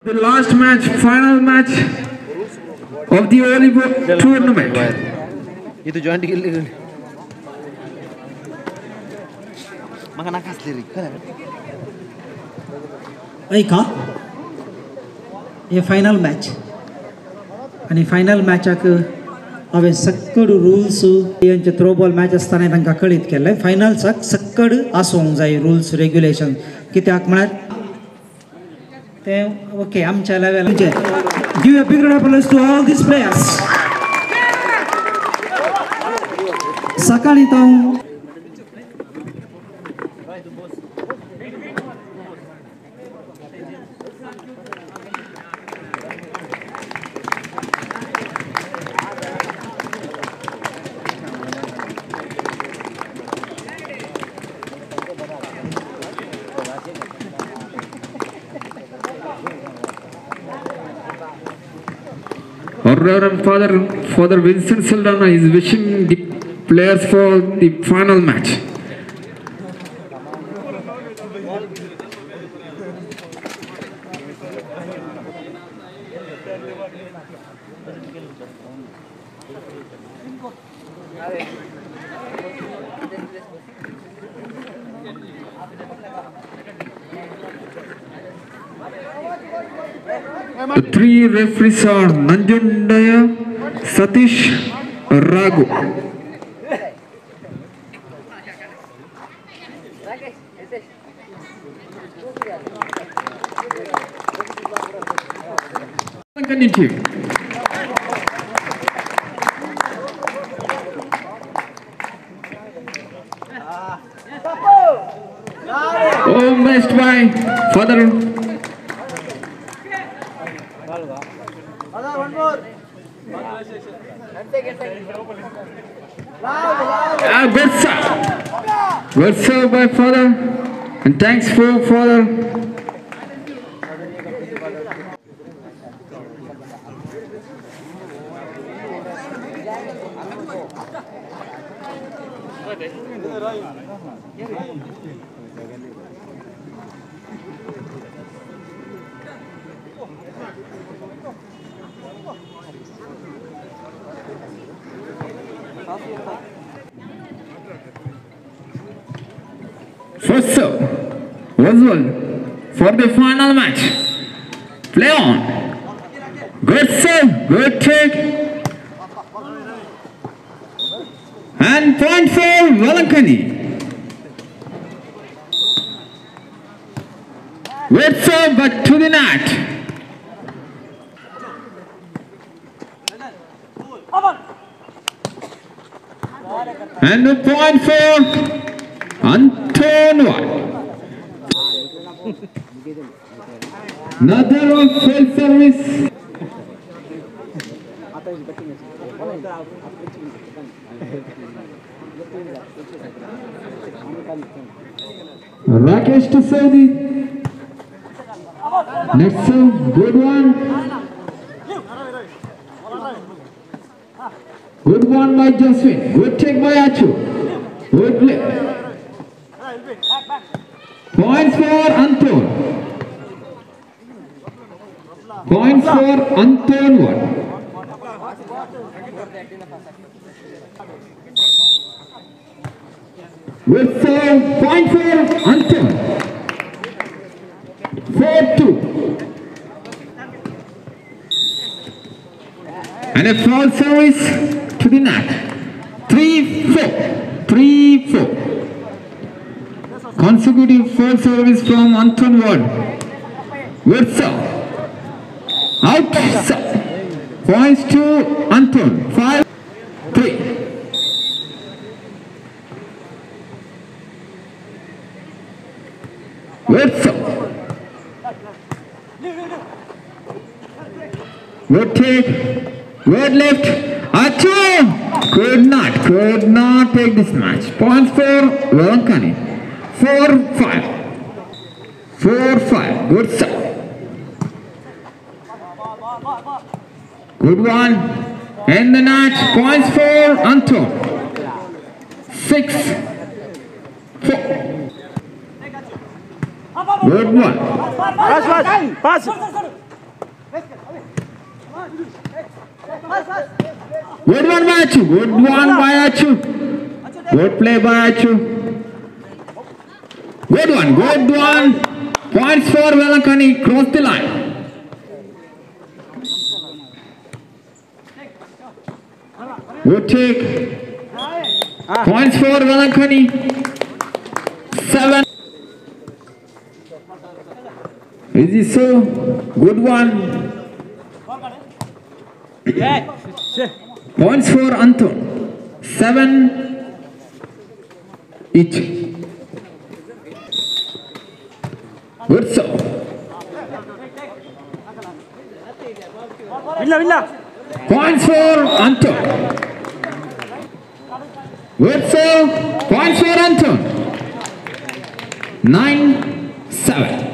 The last match, final match of the volleyball tournament. Itu join dikit lagi. Makan nakas lirik. ऐका हे final match आणि final मॅचाक हांवें सक्कड rules यांचे throwball match आसतना तांकां कळीत केलें फायनल्साक सक्कड आसूंक जाय रुल्स रेग्युलेशन कित्याक म्हळ्यार ते ओके आमच्या लेवलाचे give a big round of applause to all these players सकाळी तो Our Reverend Father Vincent Saldana is wishing the players for the final match. The three referees are Nanjundaya, Satish, Raghu. Oh, missed by Father. Good serve by Father, and thanks for Father. First serve, Oswald for the final match. Play on. Good serve, good take. And point for Vailankani. Good serve, but to the net. And the point for St.Antony. Another of failed service. Rakesh to serve the next serve, good one. Good one by Josephine. Good take by Achu. Good play. Points for Anton. Points for Anton. Good serve. Point for Anton. 4-2. And a foul service to the net. 3-4. 3-4. Consecutive foul service from Anton Ward. Good serve. Out serve. Points to Anton. 5-3. Good serve. Good take. Good left. Achu! Could not take this match. Points for Vailankani. 4-5. 4-5. Good serve. Good one. In the net. Points for Anton. 6-4. Good one. Pass. Good one by Achu. Good one by Achu. Good play by Achu. Good one. Good one. Points for Vailankani. Cross the line. Good take. Points for Vailankani. 7. Is this so? Good one. Points for Anton. 7 each. Good so. Points for Anton. Good so. Points for Anton. 9-7.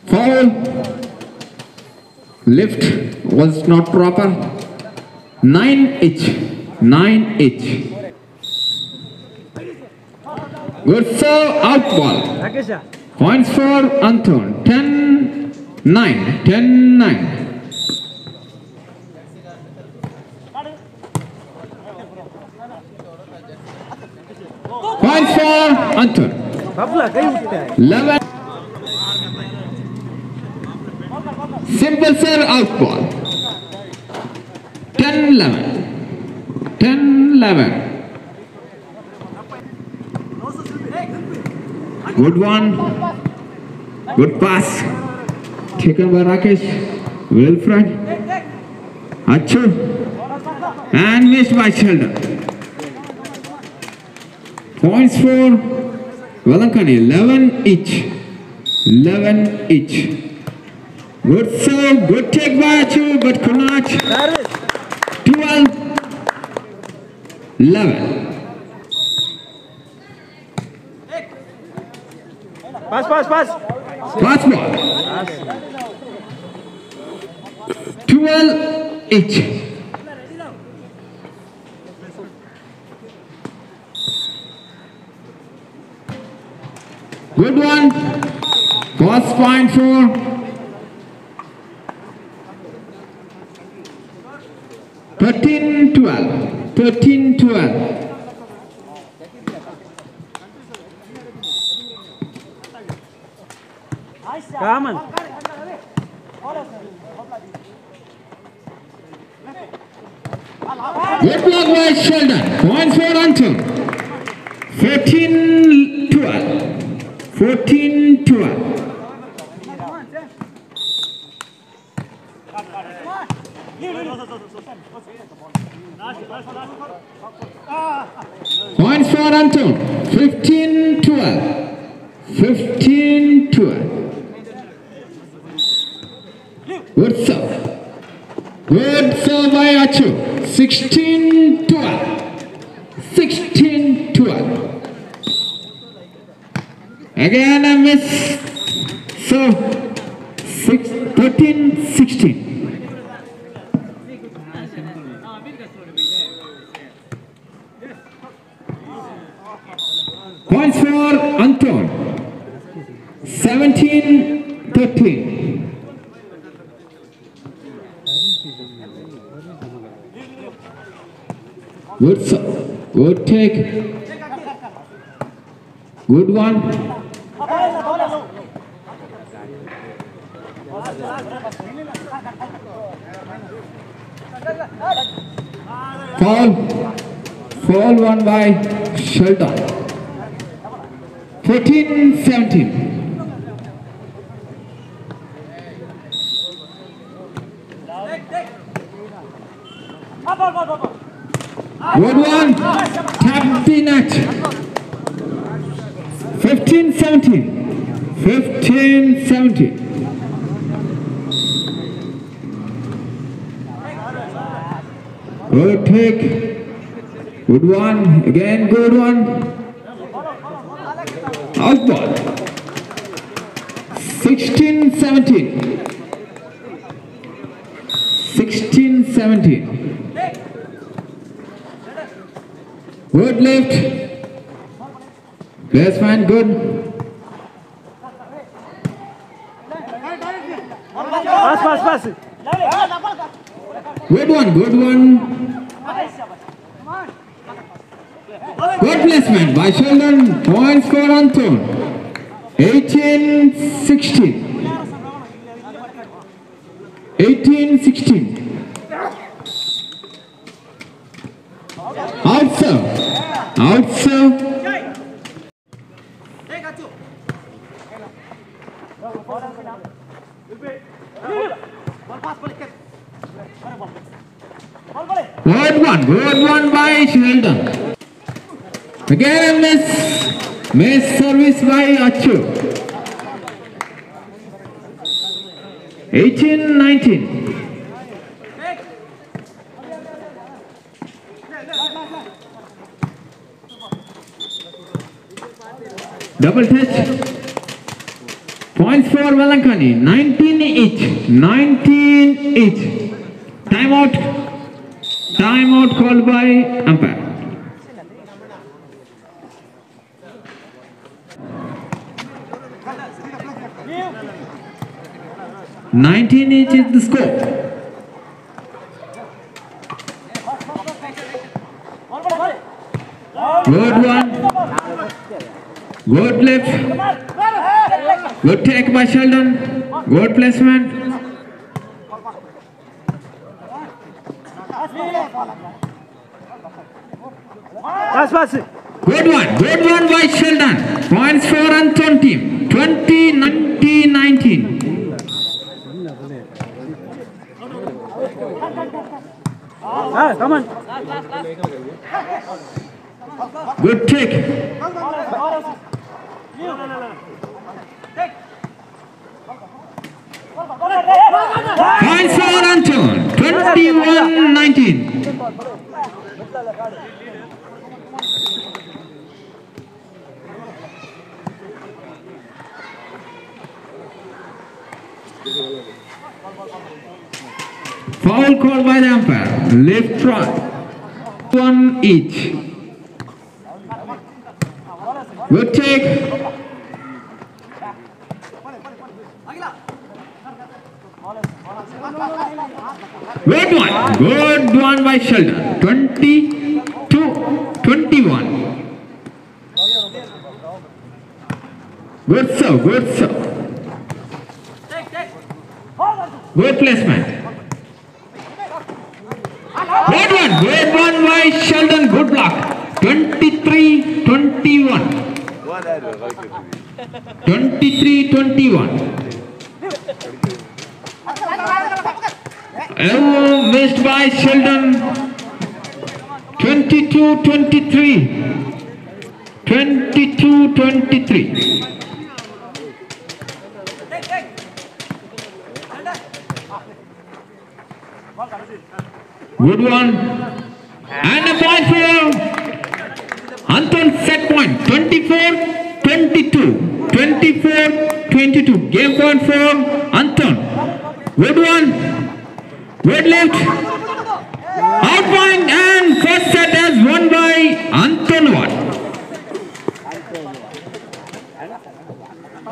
Foul. Lift was not proper. 9 each. 9 each. Good serve, out ball. Points for Anton. 10-9. 10-9. Points for Anton. 11. Simple serve, out ball. 10-11. 10-11. Good one. Good pass. Taken by Rakesh. Wilfred. Achu. And missed by Sheldon. Points for Vailankani. 11 each. 11 each. Good serve. Good take by Achu. But could not. 12-11. Pass. Pass ball. 12 each. Good one. Cross point for Thirteen 12. Come on. Good block by Sheldon. Points for Anton. 14-12. 14-12. Points for Anton. 15-12. 15-12. Good serve. Good serve by Achu. 16-12. 16-12. Again a miss. So 13-16. Points for Anton. 17-13. Good serve. Good take. Good one. Foul. Foul one by Sheldon. 14-17. Good one. Tap the net. 15-17. 15-17. Good take. Good one. Again good one. Out ball. 16-17. 16-17. Good lift. Placement good. Pass. Good one. Good placement by Sheldon. Points for Anton. 18-16. 18-16. Out serve. Good one by Sheldon. Again a miss service by Achu. 18-19. Double touch. Points for Vailankani. 19 each. Timeout called by umpire. Nineteen each is the score. Good one. Good left. Good take by Sheldon. Good placement. Pass. Good one by Sheldon. Points for Anton team. 20-19. Come on. Good take. Points for Anton. 21-19. Foul called by the umpire. Left front. 1 each. Good take. Good one by Sheldon. 22-21. Good serve. Good placement. Good one by Sheldon. Good block. 23-21. 23-21. Missed by Sheldon. 22-23. 22-23. Good one. And a point for Anton. Set point. 24-22. 24-22. Game point for Anton. Good one. Good left. Out point and first set as won by Anton.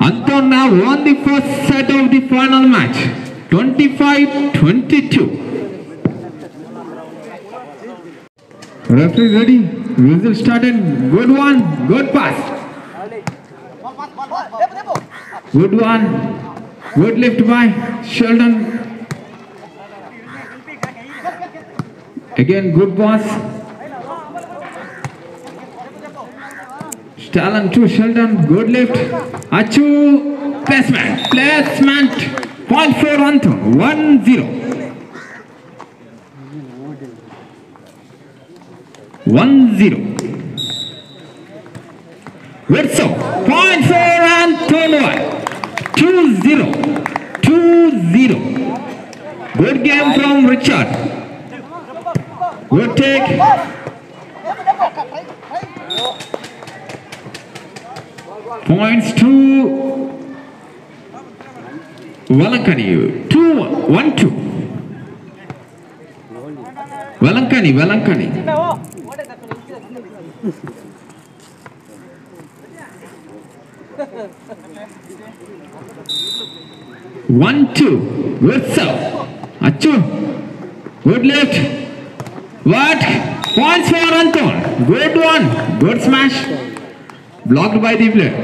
Anton now won the first set of the final match. 25-22. Referee ready. Whistle started. Good one. Good pass. Good one. Good lift by Sheldon. Again good pass. Stalin to Sheldon. Good lift. Achu. Placement. Point for Anton. 1-0. 1-0. Good so. Point for Anton. 2-0. 2-0. Good game from Richard. Good take. Points to Vailankani. 1-2. Vailankani. 1-2. Good serve. Achu. Good lift. What? Points for Anton. Good one. Good smash. Blocked by the player.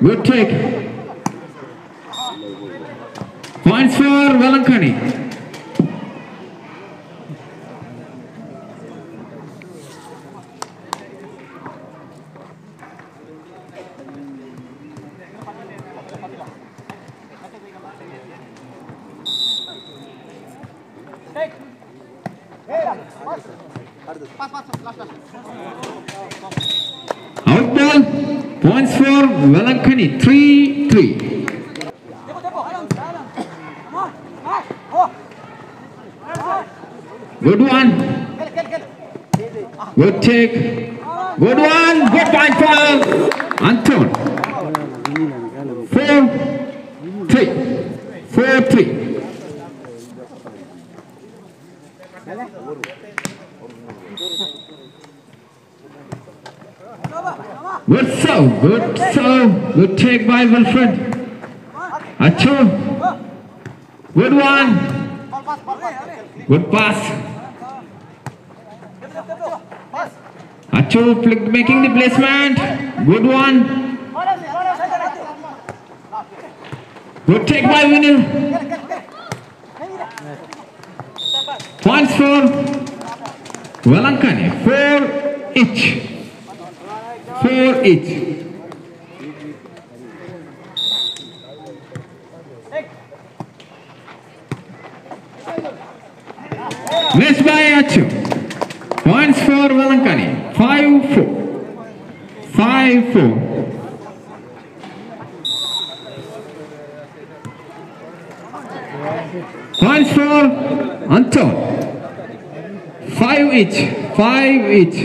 Good take. Points for Vailankani. Out ball. Points for Vailankani. 3-3. Good one. Good take. Good one. Good point for Anton. 4-3. 4-3. Good serve. Good serve. Good take by Wilfred. Achu. Good one. Good pass. Achu making the placement. Good one. Good take by Vinil. Points for Vailankani. 4 each. 4 each. Missed by Achu. Points for Vailankani. 5-4. 5-4. Points for Anton. 5 each. 5 each.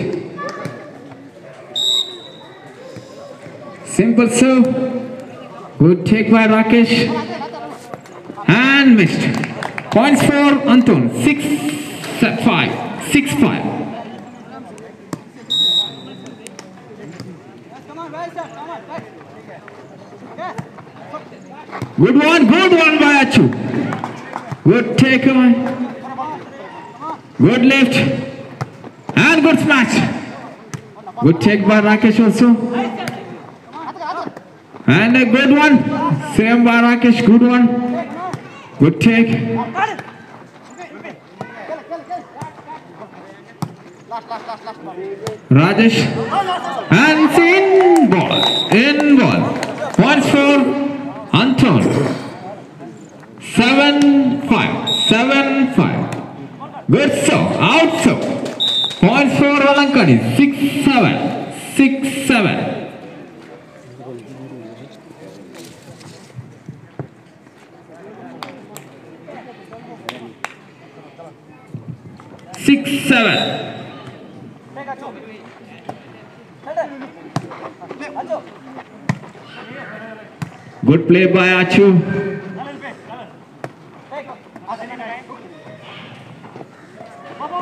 Simple serve. Good take by Rakesh. And missed. Points for Anton. 6-5. 6-5. Good one by Achu. Good take away. Good lift. And good smash. Good take by Rakesh also. And a good one. Same by Rakesh. Good one. Good take. Rajesh. And it's in ball. In ball. Points for Anton. 7-5. 7-5. Good serve. Out serve. Points for Vailankani. 6-7. 6-7. Good play by Achu.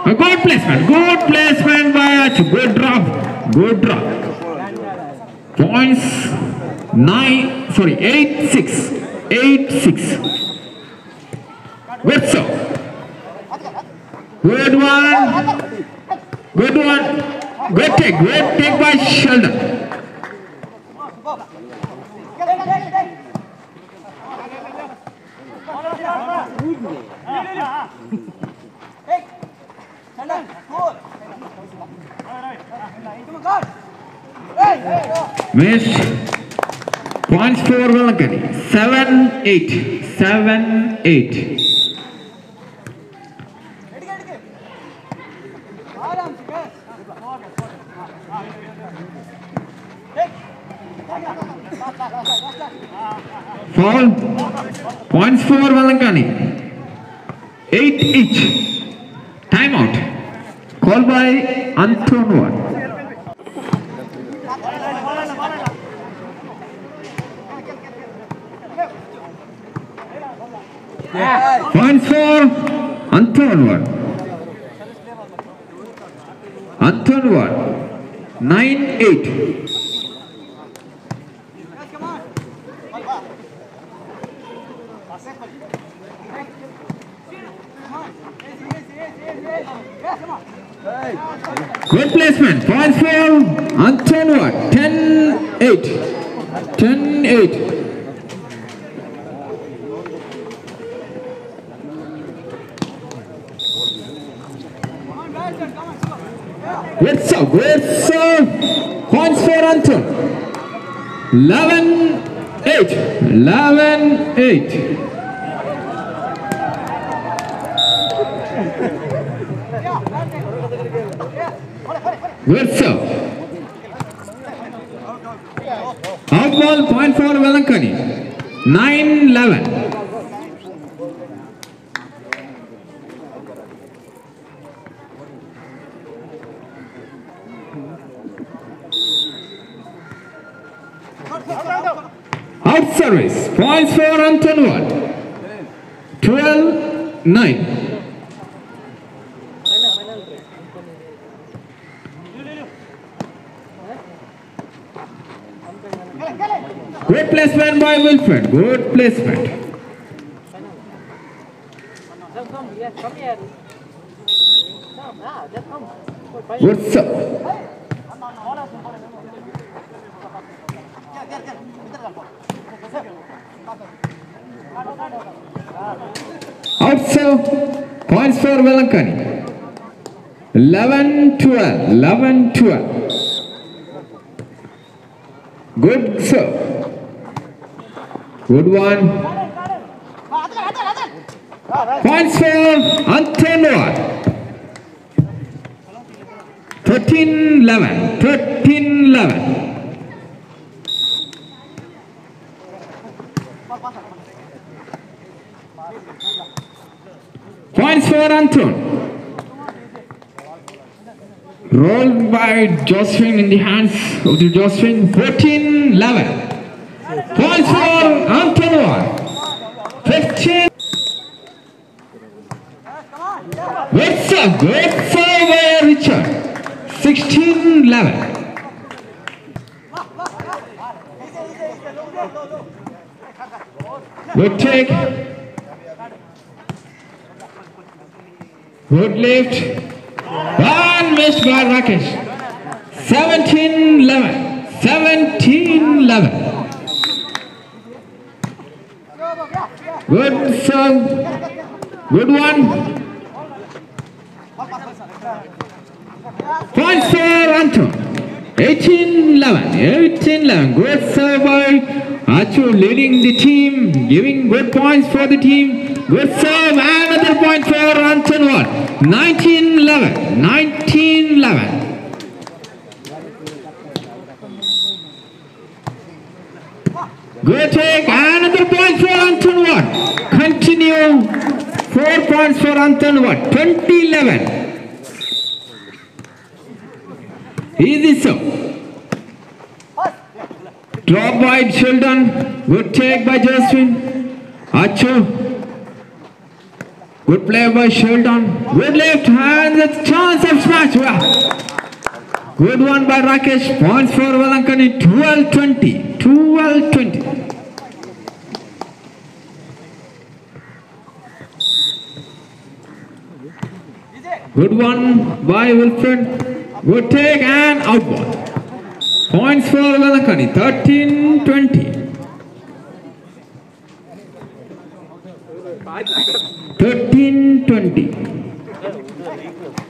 A good placement. Good placement by Achu. Good drop. Good drop. Points 8-6. 8-6. Good serve. Good one. Good one. Good take. Good take by Sheldon. Missed. Points for Vailankani. 7-8. 7-8. Foul. Points for Vailankani. 8 each. Timeout. Called by Antonwar. Points for Anton 1. Anton 1. 9-8. Good placement. Points for Anton 1. 10-8. 10-8. Good serve, good serve. Points for Anton. 11-8. 11-8. Good serve. Out ball, point for Vailankani. 9-11. Out service. Points for Anton 1. 12-9. Good placement by Wilfred. Good placement. Good serve. Out serve. Points for Vailankani. 11-12. 11-12. Good serve. Good one. Points for Anton 1. 13-11. 13-11. Points for Anton. Rolled by Josephine in the hands of the Josephine. 14-11. Points for Anton 1. 15. Good serve by Richard. 16-11. Good take. Good lift. And missed by Rakesh. 17-11. 17-11. Good serve. Good one. Points for Anton. 18-11. 18-11. Good serve by Achu, leading the team, giving good points for the team. Good serve, another point for Anton 1. 19-11. 19-11. Good take, another point for Anton 1. Continue. 4 points for Anton 1. 20-11. Easy serve. Drop by Sheldon. Good take by Josephine. Achu. Good play by Sheldon. Good left hand. That's chance of smash. Wow. Good one by Rakesh. Points for Vailankani. 12-20. 12-20. Good one by Wilfred. Good take and out ball. Points for Vailankani. 13-20. 13-20.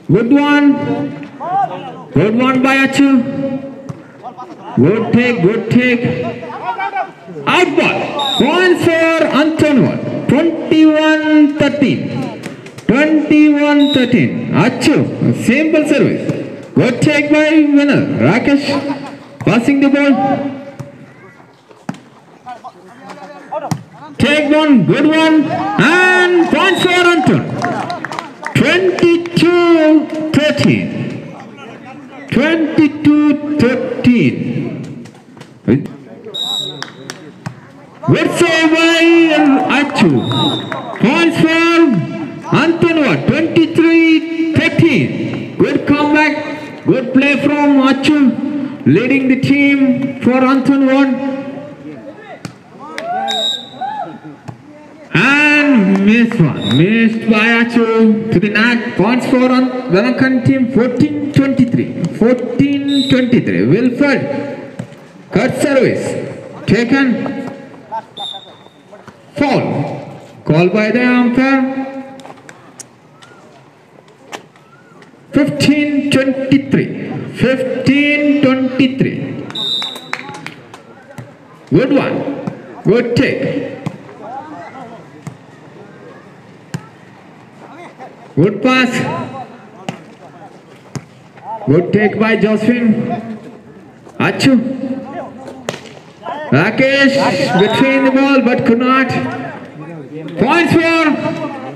Good one. Good one by Achu. Good take, good take. Out ball. Points for Anton 1. 21-13. 21-13. Achu. Simple service. Good take by winner. Rakesh. Passing the ball. Take one, good one, and points for Anton. 22-13. 22-13. Good save by Achu. Points for Antonwa, 23-13. Good comeback, good play from Achu, leading the team for Antonwa. And missed one, missed by Achu to the net. Points for Vailankani team, 14-23. 14-23. Wilfred, cut service, taken. Foul. Called by the umpire. 15-23. 15-23. Good one. Good take. Good pass. Good take by Josephine. Achu. Rakesh between the ball but could not. Points for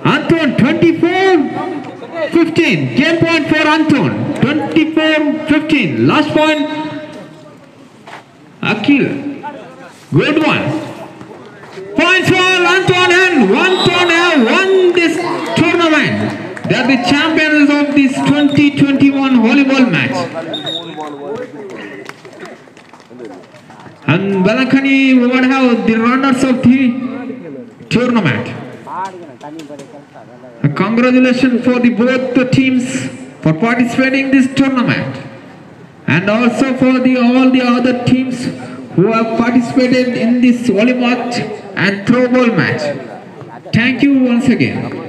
Anton, 24-15. Game point for Anton, 24-15. Last point, Akil. Good one. Points for Anton, and Anton have won this tournament. They are the champions of this 2021 volleyball match. And Vailankani would have the runners of the tournament. Congratulations for both the teams for participating in this tournament, and also for all the other teams who have participated in this volleyball match and throwball match. Thank you once again.